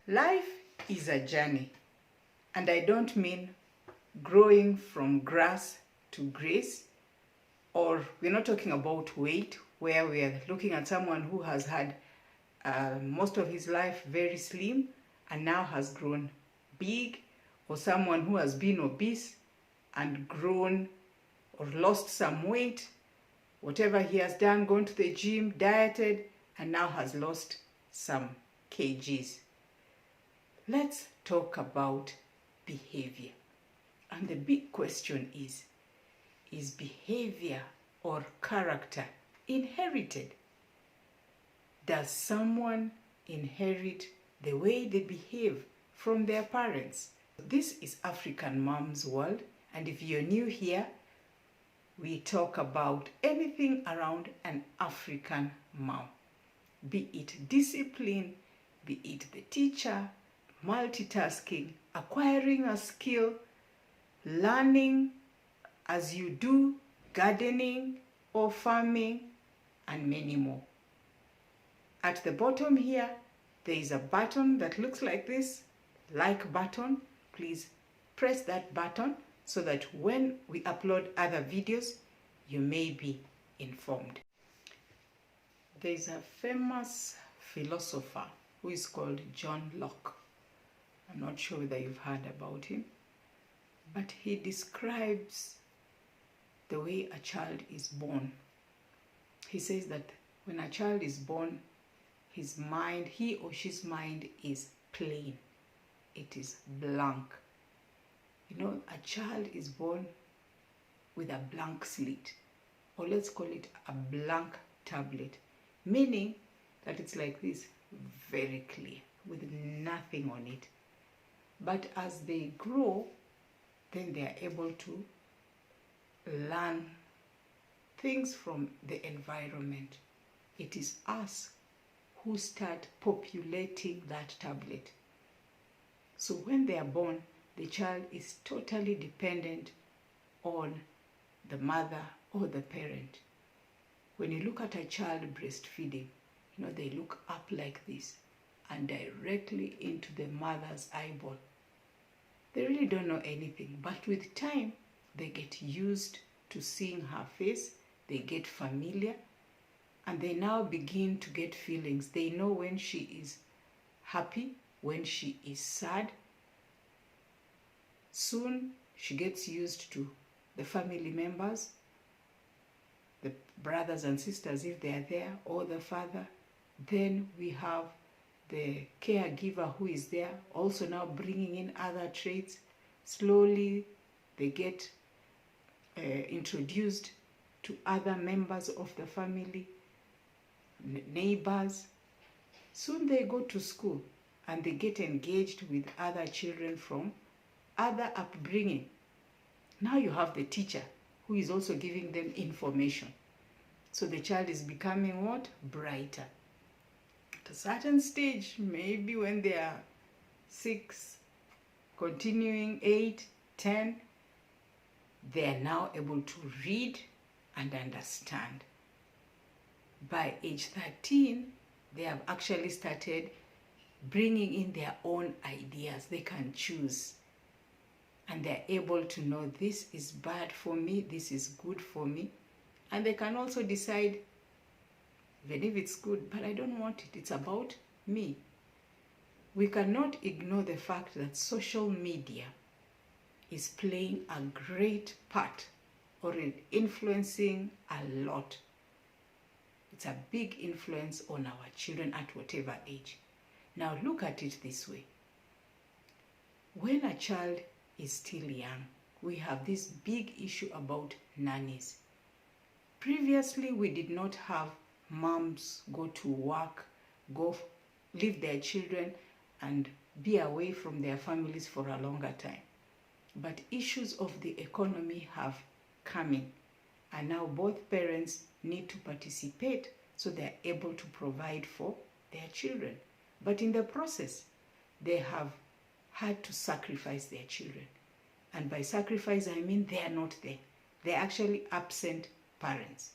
Life is a journey, and I don't mean growing from grass to grace, or we're not talking about weight, where we're looking at someone who has had most of his life very slim and now has grown big, or someone who has been obese and grown or lost some weight, whatever he has done, gone to the gym, dieted, and now has lost some kgs. Let's talk about behavior. And the big question is behavior or character inherited? Does someone inherit the way they behave from their parents? This is African Mom's World, and if you're new here, we talk about anything around an African mom. Be it discipline, be it the teacher, multitasking, acquiring a skill, learning as you do, gardening or farming, and many more. At the bottom here, there is a button that looks like this, like button. Please press that button so that when we upload other videos, you may be informed. There is a famous philosopher who is called John Locke. I'm not sure whether you've heard about him, but he describes the way a child is born. He says that when a child is born, his mind, he or she's mind is plain. It is blank. You know, a child is born with a blank slate, or let's call it a blank tablet, meaning that it's like this, very clear, with nothing on it. But as they grow, then they are able to learn things from the environment. It is us who start populating that tablet. So when they are born, the child is totally dependent on the mother or the parent. When you look at a child breastfeeding, you know, they look up like this and directly into the mother's eyeball. They really don't know anything, but with time, they get used to seeing her face, they get familiar, and they now begin to get feelings. They know when she is happy, when she is sad. Soon, she gets used to the family members, the brothers and sisters if they are there, or the father. Then we have the caregiver who is there, also now bringing in other traits. Slowly, they get introduced to other members of the family, neighbors. Soon they go to school and they get engaged with other children from other upbringing. Now you have the teacher who is also giving them information. So the child is becoming what? Brighter. At a certain stage, maybe when they are 6, continuing 8, 10, they are now able to read and understand. By age 13, they have actually started bringing in their own ideas. They can choose. And they're able to know this is bad for me, this is good for me. And they can also decide, even if it's good, but I don't want it, it's about me. We cannot ignore the fact that social media is playing a great part, or influencing a lot. It's a big influence on our children at whatever age. Now look at it this way. When a child is still young, we have this big issue about nannies. Previously, we did not have moms go to work, leave their children and be away from their families for a longer time. But issues of the economy have come in, and now both parents need to participate so they're able to provide for their children. But in the process, they have had to sacrifice their children. And by sacrifice, I mean they are not there. They're actually absent parents.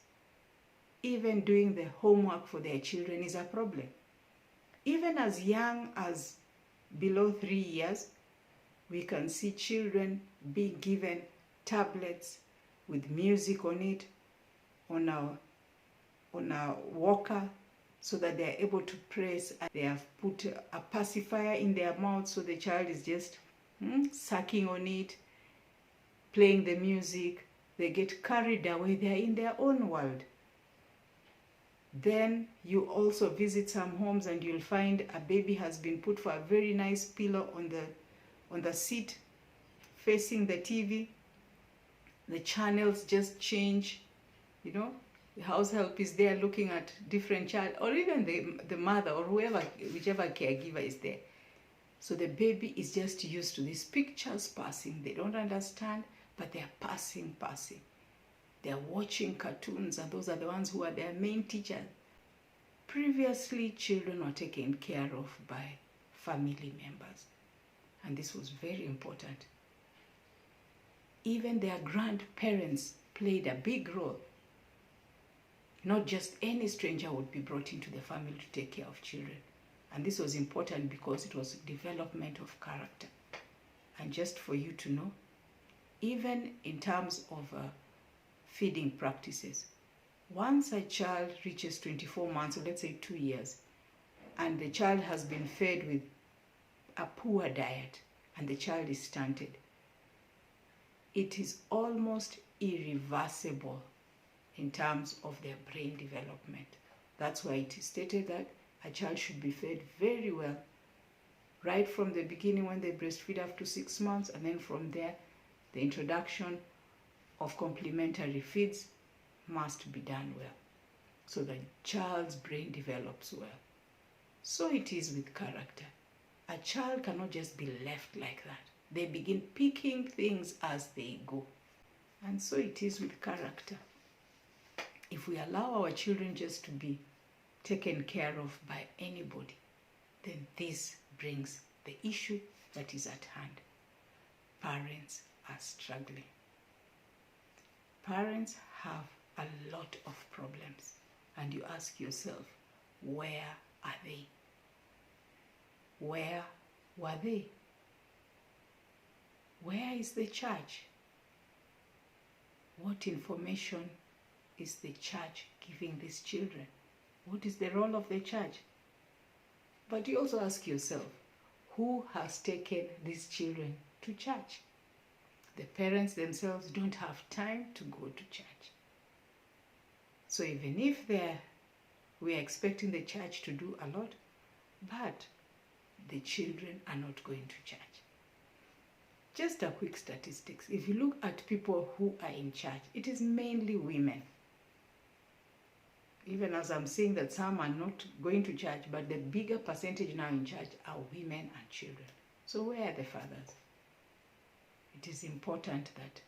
Even doing the homework for their children is a problem. Even as young as below 3 years, we can see children being given tablets with music on it, on a walker, so that they are able to press. They have put a pacifier in their mouth, so the child is just sucking on it, playing the music. They get carried away. They are in their own world. Then you also visit some homes and you'll find a baby has been put for a very nice pillow on the seat facing the TV. The channels just change, you know. The house help is there looking at different child, or even the mother or whoever, whichever caregiver is there. So the baby is just used to these pictures passing. They don't understand, but they are passing. They're watching cartoons, and those are the ones who are their main teachers. Previously, children were taken care of by family members, and this was very important. Even their grandparents played a big role. Not just any stranger would be brought into the family to take care of children. And this was important because it was development of character. And just for you to know, even in terms of feeding practices, once a child reaches 24 months, or let's say 2 years, and the child has been fed with a poor diet and the child is stunted, it is almost irreversible in terms of their brain development. That's why it is stated that a child should be fed very well right from the beginning when they breastfeed up to 6 months, and then from there the introduction of complementary feeds must be done well so the child's brain develops well. So it is with character. A child cannot just be left like that. They begin picking things as they go. And so it is with character. If we allow our children just to be taken care of by anybody, then this brings the issue that is at hand. Parents are struggling. Parents have a lot of problems, and you ask yourself, where are they? Where were they? Where is the church? What information is the church giving these children? What is the role of the church? But you also ask yourself, who has taken these children to church? The parents themselves don't have time to go to church. So even if we are expecting the church to do a lot, but the children are not going to church. Just a quick statistics. If you look at people who are in church, it is mainly women. Even as I'm saying that some are not going to church, but the bigger percentage now in church are women and children. So where are the fathers? It is important that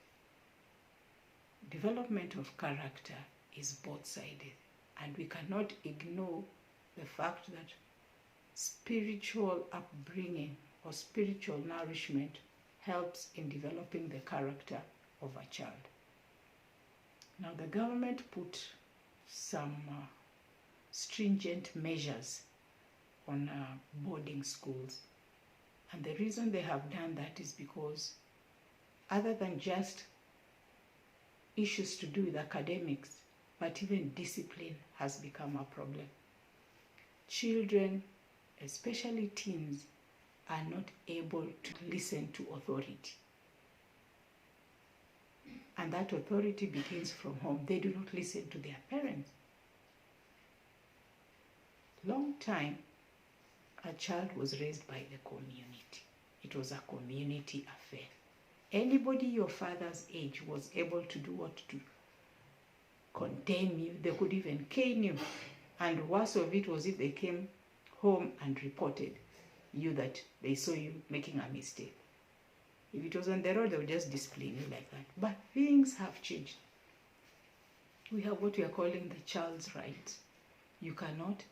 development of character is both-sided, and we cannot ignore the fact that spiritual upbringing or spiritual nourishment helps in developing the character of a child. Now the government put some stringent measures on boarding schools, and the reason they have done that is because other than just issues to do with academics, but even discipline has become a problem. Children, especially teens, are not able to listen to authority. And that authority begins from home. They do not listen to their parents. Long time, a child was raised by the community. It was a community affair. Anybody your father's age was able to do what? To condemn you. They could even cane you. And worst of it was if they came home and reported you that they saw you making a mistake. If it was on the road, they would just discipline you like that. But things have changed. We have what we are calling the child's rights. You cannot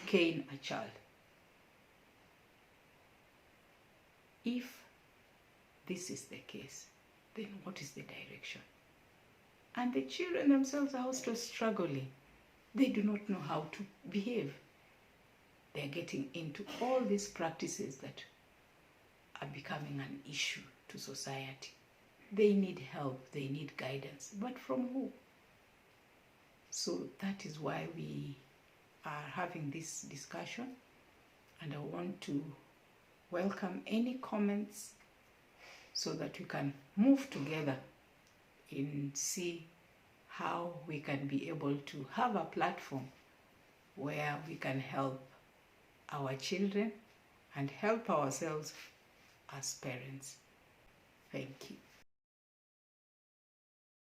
cane a child. If this is the case, then what is the direction? And the children themselves are also struggling. They do not know how to behave. They're getting into all these practices that are becoming an issue to society. They need help, they need guidance, but from who? So that is why we are having this discussion, and I want to welcome any comments so that we can move together and see how we can be able to have a platform where we can help our children and help ourselves as parents. Thank you.